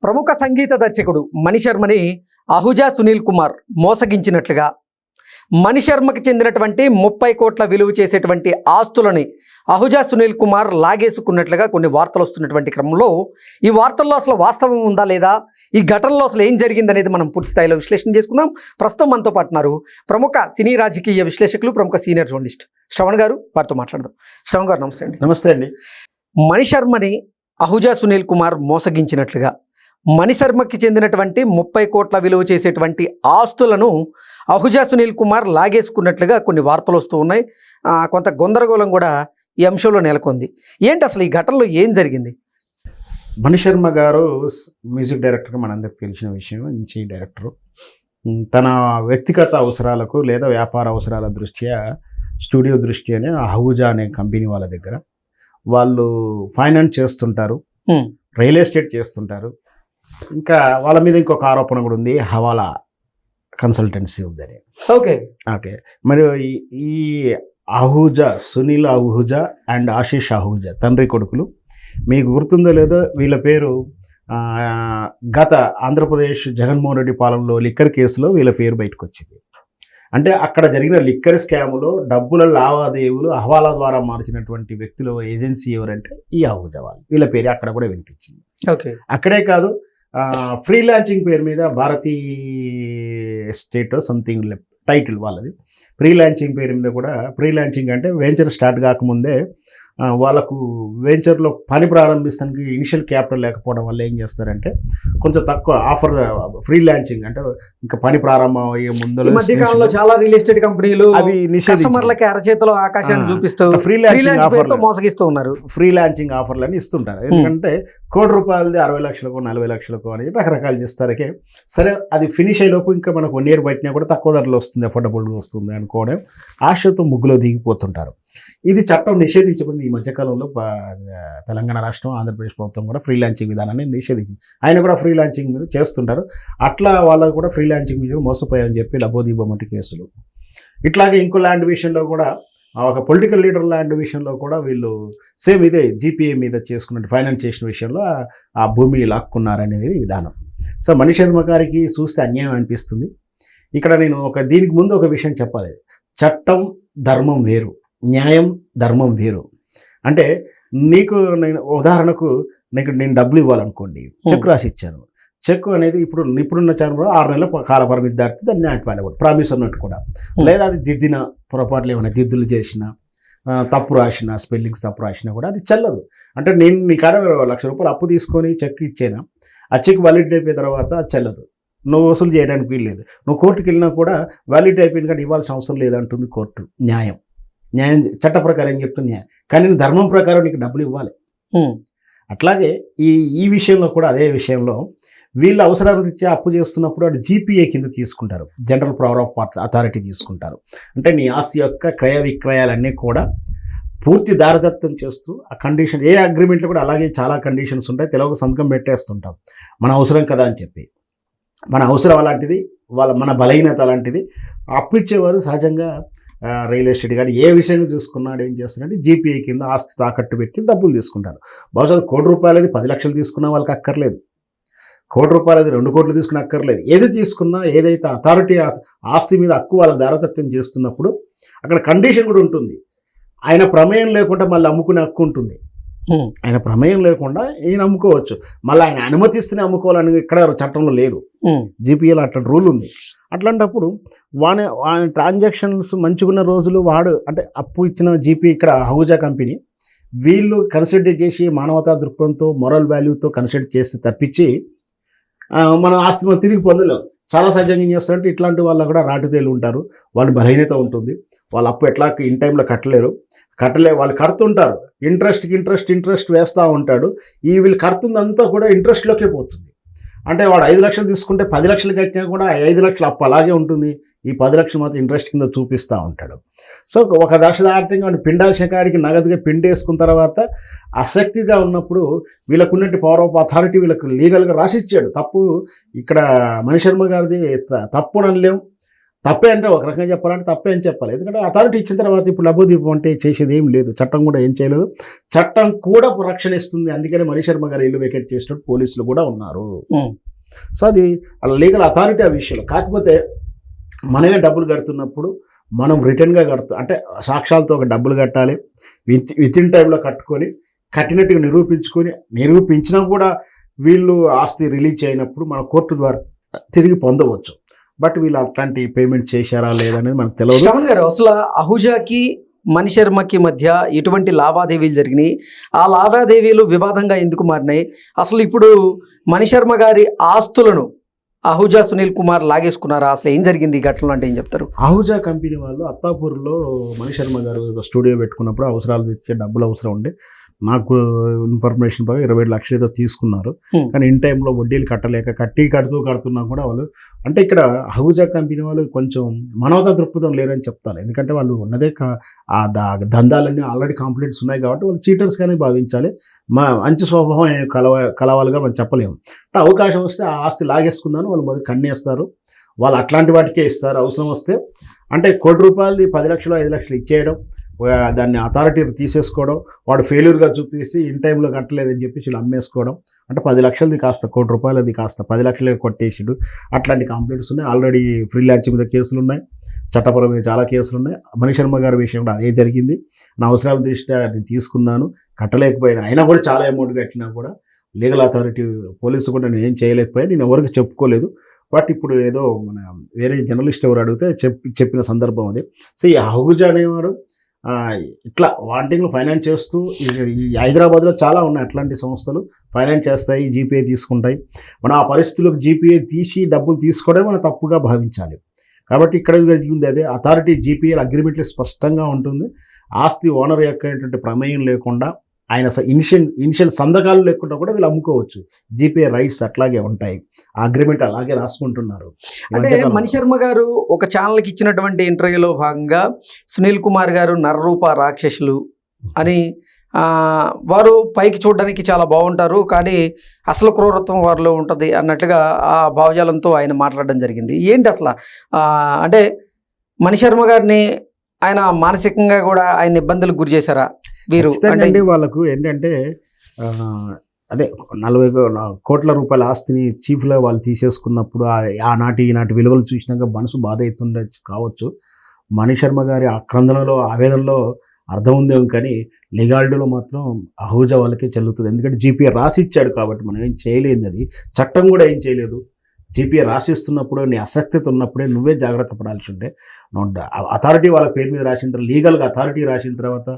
ప్రముఖ సంగీత దర్శకుడు మణిశర్మని అహుజా సునీల్ కుమార్ మోసగించినట్లుగా మణిశర్మకి చెందినటువంటి 30 కోట్ల విలువ చేసేటువంటి ఆస్తులని అహుజా సునీల్ కుమార్ లాగేసుకున్నట్లుగా కొన్ని వార్తలు వస్తున్నటువంటి క్రమంలో ఈ వార్తల్లో అసలు వాస్తవం ఉందా లేదా, ఈ ఘటనలో అసలు ఏం జరిగిందనేది మనం పూర్తి స్థాయిలో విశ్లేషణ చేసుకుందాం. ప్రస్తుతం మనతో పాటు ఉన్నారు ప్రముఖ సినీ రాజకీయ విశ్లేషకులు, ప్రముఖ సీనియర్ జర్నలిస్ట్ శ్రవణ్ గారు. వారితో మాట్లాడదాం. శ్రవణ్ గారు నమస్తే అండి. నమస్తే అండి. మణిశర్మని అహుజా సునీల్ కుమార్ మోసగించినట్లుగా మణిశర్మకి చెందినటువంటి 30 కోట్ల విలువ చేసేటువంటి ఆస్తులను అహుజా సునీల్ కుమార్ లాగేసుకున్నట్లుగా కొన్ని వార్తలు వస్తూ ఉన్నాయి. కొంత గందరగోళం కూడా ఈ అంశంలో నెలకొంది. ఏంటి అసలు ఈ ఘటనలో ఏం జరిగింది? మణిశర్మ గారు మ్యూజిక్ డైరెక్టర్గా మనందరికి తెలిసిన విషయం. మంచి డైరెక్టరు. తన వ్యక్తిగత అవసరాలకు లేదా వ్యాపార అవసరాల దృష్ట్యా స్టూడియో దృష్ట్యానే అహుజా అనే కంపెనీ వాళ్ళ దగ్గర వాళ్ళు ఫైనాన్స్ చేస్తుంటారు, రియల్ ఎస్టేట్ చేస్తుంటారు. ఇంకా వాళ్ళ మీద ఇంకొక ఆరోపణ కూడా ఉంది, హవాలా కన్సల్టెన్సీ ఉందని. ఓకే మరి ఈ అహుజా, సునీల్ అహుజా అండ్ ఆశీష్ అహుజా తండ్రి కొడుకులు. మీకు గుర్తుందో లేదో వీళ్ళ పేరు గత ఆంధ్రప్రదేశ్ జగన్మోహన్ రెడ్డి పాలనలో లిక్కర్ కేసులో వీళ్ళ పేరు బయటకు వచ్చింది. అంటే అక్కడ జరిగిన లిక్కర్ స్కాములో డబ్బుల లావాదేవీలు హవాలా ద్వారా మార్చినటువంటి వ్యక్తుల ఏజెన్సీ ఎవరంటే ఈ అహుజా వాళ్ళు. వీళ్ళ పేరు అక్కడ కూడా వినిపించింది. అక్కడే కాదు, ఫ్రీలాన్సింగ్ పేరు మీద భారతీ ఎస్టేట్ సంథింగ్ టైటిల్ వాళ్ళది. ఫ్రీలాన్సింగ్ పేరు మీద కూడా, ఫ్రీలాన్సింగ్ అంటే వెంచర్ స్టార్ట్ కాకముందే వాళ్ళకు వెంచర్లో పని ప్రారంభిస్తానికి ఇనిషియల్ క్యాపిటల్ లేకపోవడం వల్ల ఏం చేస్తారంటే కొంచెం తక్కువ ఆఫర్, ఫ్రీలాన్సింగ్ అంటే ఇంకా పని ప్రారంభం అయ్యే ముందు మధ్యకాలంలో చాలా రియల్ ఎస్టేట్ కంపెనీలు అవి కస్టమర్లకి అరచేతిలో ఆకాశాన్ని చూపిస్తూ ఫ్రీలాన్సింగ్ మోసగిస్తూ ఉన్నారు. ఫ్రీలాన్సింగ్ ఆఫర్లు అని ఇస్తుంటారు. ఎందుకంటే ₹1,00,00,000 60 లక్షలకు 40 లక్షలకు అనేది రకరకాలు చేస్తారకే. సరే, అది ఫినిష్ అయ్యేలోపు ఇంకా మనకు 1 ఇయర్ బయటనే కూడా తక్కువ ధరలో వస్తుంది, అఫోర్డబుల్గా వస్తుంది అనుకోవడం ఆశతో ముగ్గులో దిగిపోతుంటారు. ఇది చట్టం నిషేధించబడింది ఈ మధ్యకాలంలో. తెలంగాణ రాష్ట్రం, ఆంధ్రప్రదేశ్ ప్రభుత్వం కూడా ఫ్రీలాన్సింగ్ విధానాన్ని నిషేధించింది. ఆయన కూడా ఫ్రీలాన్సింగ్ మీద చేస్తుంటారు. అట్లా వాళ్ళకు కూడా ఫ్రీలాన్సింగ్ మీద మోసపోయామని చెప్పి లబోదీబొమ్మటి కేసులు. ఇట్లాగే ఇంకో ల్యాండ్ విషయంలో కూడా, ఒక పొలిటికల్ లీడర్ ల్యాండ్ విషయంలో కూడా వీళ్ళు సేమ్ ఇదే జీపీఏ మీద చేసుకున్న ఫైనాన్స్ చేసిన విషయంలో ఆ భూమి లాక్కున్నారనేది విధానం. సో మణిశర్మ గారికి చూస్తే అన్యాయం అనిపిస్తుంది. ఇక్కడ నేను దీనికి ముందు ఒక విషయం చెప్పాలి. చట్టం ధర్మం వేరు, న్యాయం ధర్మం వేరు. అంటే నేను ఉదాహరణకు నేను డబ్బులు ఇవ్వాలనుకోండి, చెక్ రాసి ఇచ్చాను. చెక్ అనేది ఇప్పుడున్న ఛానల్ 6 నెలల కాల పరిమితి దాటితే దాన్ని నాట్ వాల్యుబుల్, ప్రామిస్ అన్నట్టు కూడా. లేదా అది దిద్దిన పొరపాట్లు ఏమైనా దిద్దులు చేసిన, తప్పు రాసిన, స్పెల్లింగ్స్ తప్పు రాసినా కూడా అది చెల్లదు. అంటే నేను నీ కాడ ₹1,00,000 అప్పు తీసుకొని చెక్ ఇచ్చాను, ఆ చెక్ వ్యాలిడ్ అయిపోయిన తర్వాత అది చెల్లదు, నువ్వు వసూలు చేయడానికి వీల్లేదు. నువ్వు కోర్టుకు వెళ్ళినా కూడా వ్యాలిడ్ అయిపోయింది కానీ ఇవ్వాల్సిన అవసరం లేదంటుంది కోర్టు. న్యాయం చట్ట ప్రకారం ఏం చెప్తుంది న్యాయం. కానీ ధర్మం ప్రకారం నీకు డబ్బులు ఇవ్వాలి. అట్లాగే ఈ విషయంలో కూడా అదే విషయంలో వీళ్ళ అవసరాలు ఇచ్చే అప్పు చేస్తున్నప్పుడు అటు జీపీఏ కింద తీసుకుంటారు, జనరల్ పవర్ ఆఫ్ అథారిటీ తీసుకుంటారు. అంటే నీ ఆస్తి యొక్క క్రయ విక్రయాలన్నీ కూడా పూర్తి దారదత్తం చేస్తూ ఆ కండిషన్, ఏ అగ్రిమెంట్లో కూడా అలాగే చాలా కండిషన్స్ ఉంటాయి. తెలుగు సంతకం పెట్టేస్తుంటాం మన అవసరం కదా అని చెప్పి. మన అవసరం అలాంటిది, మన బలహీనత అలాంటిది. అప్పు ఇచ్చేవారు సహజంగా రియల్ ఎస్టేట్ కానీ ఏ విషయాన్ని చూసుకున్నాడు ఏం చేస్తున్నాడు, జీపీఐ కింద ఆస్తి తాకట్టు పెట్టి డబ్బులు తీసుకుంటారు. బహుశా ₹1,00,00,000 10 లక్షలు తీసుకున్నా వాళ్ళకి అక్కర్లేదు, ₹1,00,00,000 2 కోట్లు తీసుకుని అక్కర్లేదు. ఏది తీసుకున్నా, ఏదైతే అథారిటీ ఆస్తి మీద హక్కు వాళ్ళకి దారదత్తం చేస్తున్నప్పుడు అక్కడ కండిషన్ కూడా ఉంటుంది. ఆయన ప్రమేయం లేకుండా మళ్ళీ అమ్ముకునే హక్కు ఉంటుంది. ఆయన ప్రమేయం లేకుండా ఈయన అమ్ముకోవచ్చు, మళ్ళీ ఆయన అనుమతిస్తేనే అమ్ముకోవాలని ఇక్కడ చట్టంలో లేదు. జీపీఏలో అట్లా రూల్ ఉంది. అట్లాంటప్పుడు వాని ట్రాన్సాక్షన్స్ మంచిగున్న రోజులు అంటే అప్పు ఇచ్చిన జీపీ, ఇక్కడ అహుజా కంపెనీ వీళ్ళు కన్సిడర్ చేసి మానవతా దృక్పథంతో, మొరల్ వాల్యూతో కన్సిడర్ చేసి తప్పించి మన ఆస్తి మనం తిరిగి పొందలేం. చాలా సహజంగా ఏం చేస్తారంటే ఇట్లాంటి వాళ్ళు కూడా రాటుతేలు ఉంటారు, వాళ్ళు బలహీనత ఉంటుంది, వాళ్ళు అప్పు ఎట్లా ఇన్ టైంలో వాళ్ళు కడుతుంటారు, ఇంట్రెస్ట్ వేస్తూ ఉంటాడు. వీళ్ళు కడుతుందంతా కూడా ఇంట్రెస్ట్లోకే పోతుంది. అంటే వాడు 5 లక్షలు తీసుకుంటే 10 లక్షలు కట్టినా కూడా 5 లక్షలు అప్పు అలాగే ఉంటుంది, ఈ 10 లక్షలు మాత్రం ఇంట్రెస్ట్ కింద చూపిస్తూ ఉంటాడు. సో ఒక దశ దాటంగా వాడు పిండాల్సిన కాడికి నగదుగా పిండేసుకున్న తర్వాత ఆసక్తిగా ఉన్నప్పుడు వీళ్ళకున్నట్టు పవర్ ఆఫ్ అథారిటీ వీళ్ళకి లీగల్గా రాసిచ్చాడు. తప్పు ఇక్కడ మణిశర్మ గారిది తప్పు అనలేం, తప్పే అంటే ఒక రకంగా చెప్పాలంటే తప్పే అని చెప్పాలి. ఎందుకంటే అథారిటీ ఇచ్చిన తర్వాత ఇప్పుడు లబోదీపం అంటే చేసేది ఏం లేదు, చట్టం కూడా ఏం చేయలేదు, చట్టం కూడా రక్షణ ఇస్తుంది. అందుకని మణిశర్మ గారు ఇల్లు వెకేట్ చేసినట్టు పోలీసులు కూడా ఉన్నారు. సో అది లీగల్ అథారిటీ ఆ విషయంలో. కాకపోతే మనమే డబ్బులు కడుతున్నప్పుడు మనం రిటర్న్గా అంటే సాక్ష్యాలతో ఒక డబ్బులు కట్టాలి, విత్ ఇన్ టైంలో కట్టుకొని కట్టినట్టుగా నిరూపించినా కూడా వీళ్ళు ఆస్తి రిలీజ్ చేయనప్పుడు మన కోర్టు ద్వారా తిరిగి పొందవచ్చు. బట్ వీళ్ళు అట్లాంటి పేమెంట్ చేశారా లేదనేది మనకు తెలియదు. శ్రవణ్ గారు, అసలు అహూజాకి మణిశర్మకి మధ్య ఎటువంటి లావాదేవీలు జరిగినాయి, ఆ లావాదేవీలు వివాదంగా ఎందుకు మారినాయి, అసలు ఇప్పుడు మణిశర్మ గారి ఆస్తులను అహూజా సునీల్ కుమార్ లాగేసుకున్నారా, అసలు ఏం జరిగింది ఈ ఘటనలో అంటే ఏం చెప్తారు? అహూజా కంపెనీ వాళ్ళు అత్తాపూర్లో మణిశర్మ గారు స్టూడియో పెట్టుకున్నప్పుడు అవసరాలు తెచ్చే డబ్బులు అవసరం ఉండే, నాకు ఇన్ఫర్మేషన్ ప్రకారం 27 లక్షలు ఏదో తీసుకున్నారు. కానీ ఇన్ టైంలో వడ్డీలు కట్టలేక కడుతున్నా కూడా వాళ్ళు అంటే ఇక్కడ అహూజా కంపెనీ వాళ్ళు కొంచెం మానవతా దృక్పథం లేరని చెప్తాను. ఎందుకంటే వాళ్ళు ఉన్నదే ఆ దందాలన్నీ ఆల్రెడీ కంప్లైంట్స్ ఉన్నాయి కాబట్టి వాళ్ళు చీటర్స్ కానీ భావించాలి. మంచి స్వభావం కలవాలిగా మనం చెప్పలేము. అవకాశం వస్తే ఆ ఆస్తి లాగేసుకున్నాను వాళ్ళు మొదలు కన్నేస్తారు, వాళ్ళు అట్లాంటి వాటికే ఇస్తారు. అవసరం వస్తే అంటే ₹1,00,00,000 10 లక్షలు 5 లక్షలు ఇచ్చేయడం, దాన్ని అథారిటీ తీసేసుకోవడం, వాడు ఫెయిల్యూర్గా చూపించి ఇన్ టైంలో కట్టలేదని చెప్పి వీళ్ళు అమ్మేసుకోవడం. అంటే 10 లక్షలది కాస్త ₹1,00,00,000 కాస్త 10 లక్షలే కొట్టేసిడు. అట్లాంటి కంప్లైంట్స్ ఉన్నాయి. ఆల్రెడీ ఫ్రీలాన్స్ మీద కేసులు ఉన్నాయి, చట్టపరమైన చాలా కేసులు ఉన్నాయి. మణిశర్మ గారి విషయం కూడా అదే జరిగింది. నా అవసరాల దృష్ట్యా నేను తీసుకున్నాను, కట్టలేకపోయినా, అయినా కూడా చాలా అమౌంట్ కట్టినా కూడా లీగల్ అథారిటీ పోలీసు కూడా నేను ఏం చేయలేకపోయా, నేను ఎవరికి చెప్పుకోలేదు. బట్ ఇప్పుడు ఏదో మన వేరే జర్నలిస్ట్ ఎవరు అడిగితే చెప్పిన సందర్భం అది. సో ఈ అహూజా అనేవాడు ఇట్లా వాంటింగ్లు ఫైనాన్స్ చేస్తూ ఈ హైదరాబాద్లో చాలా ఉన్నాయి అట్లాంటి సంస్థలు, ఫైనాన్స్ చేస్తాయి, జీపీఏ తీసుకుంటాయి. మనం ఆ పరిస్థితులకు జీపీఏ తీసి డబ్బులు తీసుకోవడం మనం తప్పుగా భావించాలి. కాబట్టి ఇక్కడ జరిగింది అదే. అథారిటీ జీపీఏ అగ్రిమెంట్లు స్పష్టంగా ఉంటుంది. ఆస్తి ఓనర్ యొక్క ప్రమేయం లేకుండా ఆయన ఇనిషియల్ సంతకాలు లేకుండా కూడా వీళ్ళు అమ్ముకోవచ్చు. జీపీఏ రైట్స్ అట్లాగే ఉంటాయి, ఆ అగ్రిమెంట్ అలాగే రాసుకుంటున్నారు. అంటే మణిశర్మ గారు ఒక ఛానల్కి ఇచ్చినటువంటి ఇంటర్వ్యూలో భాగంగా సునీల్ కుమార్ గారు నరరూప రాక్షసులు అని, వారు పైకి చూడడానికి చాలా బాగుంటారు కానీ అసలు క్రూరత్వం వారిలో ఉంటుంది అన్నట్లుగా ఆ భావజాలంతో ఆయన మాట్లాడడం జరిగింది. ఏంటి అసలు అంటే మణిశర్మ గారిని ఆయన మానసికంగా కూడా ఆయన ఇబ్బందులకు గురి చేశారా వీరు? అంటే వాళ్ళకు ఏంటంటే అదే 40 కోట్ల రూపాయల ఆస్తిని చీఫ్లో వాళ్ళు తీసేసుకున్నప్పుడు ఈనాటి విలువలు చూసినాక మనసు బాధ అవుతుండొచ్చు కావచ్చు. మణిశర్మ గారి ఆక్రందనలో ఆవేదనలో అర్థం ఉందేమో కానీ లీగాలిటీలో మాత్రం అహూజా వాళ్ళకే చెల్లుతుంది. ఎందుకంటే జీపీఏ రాసిచ్చాడు కాబట్టి మనం ఏం చేయలేదు, అది చట్టం కూడా ఏం చేయలేదు. జీపీఏ రాసిస్తున్నప్పుడు నీ అసక్తత ఉన్నప్పుడే నువ్వే జాగ్రత్త పడాల్సి ఉంటే, అథారిటీ వాళ్ళ పేరు మీద రాసిన తర్వాత లీగల్గా అథారిటీ రాసిన తర్వాత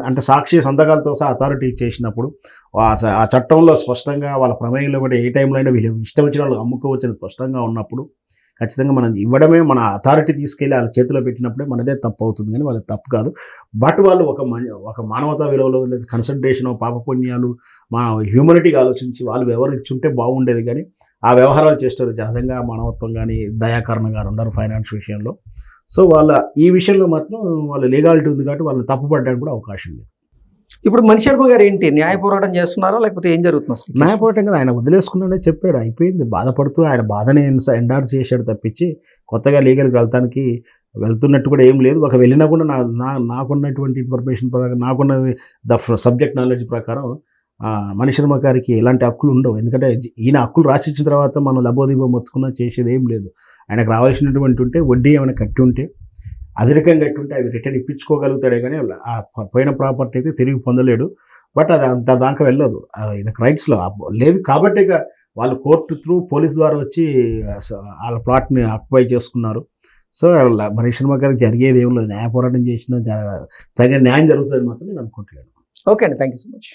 అంటే సాక్షి సంతకాలతో సహా అథారిటీ చేసినప్పుడు ఆ చట్టంలో స్పష్టంగా వాళ్ళ ప్రమేయంలో కూడా ఏ టైంలో అయినా ఇష్టం వచ్చిన వాళ్ళు అమ్ముకోవచ్చని స్పష్టంగా ఉన్నప్పుడు ఖచ్చితంగా మనం ఇవ్వడమే, మన అథారిటీ తీసుకెళ్ళి వాళ్ళ చేతిలో పెట్టినప్పుడే మనదే తప్పు అవుతుంది, కానీ వాళ్ళది తప్పు కాదు. బట్ వాళ్ళు ఒక మానవతా విలువలో కన్సల్టేషన్, పాపపుణ్యాలు, మా హ్యూమనిటీగా ఆలోచించి వాళ్ళు వ్యవహరించుంటే బాగుండేది. కానీ ఆ వ్యవహారాలు చేస్తారు సహజంగా మానవత్వం కానీ దయాకరణ గారు ఉన్నారు ఫైనాన్స్ విషయంలో. సో ఈ విషయంలో మాత్రం వాళ్ళ లీగాలిటీ ఉంది కాబట్టి వాళ్ళని తప్పుపడడానికి కూడా అవకాశం లేదు. ఇప్పుడు మణిశర్మ గారు ఏంటి న్యాయ పోరాటం చేస్తున్నారా లేకపోతే ఏం జరుగుతుంది? న్యాయ పోరాటం కదా, ఆయన వదిలేసుకున్నాడే చెప్పాడు, అయిపోయింది. బాధపడుతూ ఆయన బాధని ఎండార్స్ చేశాడు తప్పించి కొత్తగా లీగల్కి వెళ్తున్నట్టు కూడా ఏం లేదు. ఒక వెళ్ళినా కూడా నాకున్నటువంటి ఇన్ఫర్మేషన్ ప్రకారం, నాకున్న సబ్జెక్ట్ నాలెడ్జ్ ప్రకారం మణిశర్మ గారికి ఎలాంటి హక్కులు ఉండవు. ఎందుకంటే ఈయన హక్కులు రాసిచ్చిన తర్వాత మనం లబోదీపం మొత్తుకున్నా చేసేది ఏం లేదు. ఆయనకు రావాల్సినటువంటి ఉంటే వడ్డీ ఏమైనా కట్టి ఉంటే, అధికంగా కట్టి ఉంటే అవి రిటర్న్ ఇప్పించుకోగలుగుతాడే కానీ ఆ పోయిన ప్రాపర్టీ అయితే తిరిగి పొందలేడు. బట్ అది అంత దాకా వెళ్ళదు, ఆయనకు రైట్స్లో లేదు. కాబట్టి వాళ్ళు కోర్టు త్రూ పోలీస్ ద్వారా వచ్చి వాళ్ళ ప్లాట్ని ఆక్యుపై చేసుకున్నారు. సో మణిశర్మ గారికి జరిగేది ఏం లేదు, న్యాయ పోరాటం చేసినా తగిన న్యాయం జరుగుతుంది మాత్రం నేను అనుకోవట్లేదు. ఓకే అండి, థ్యాంక్ యూ సో మచ్.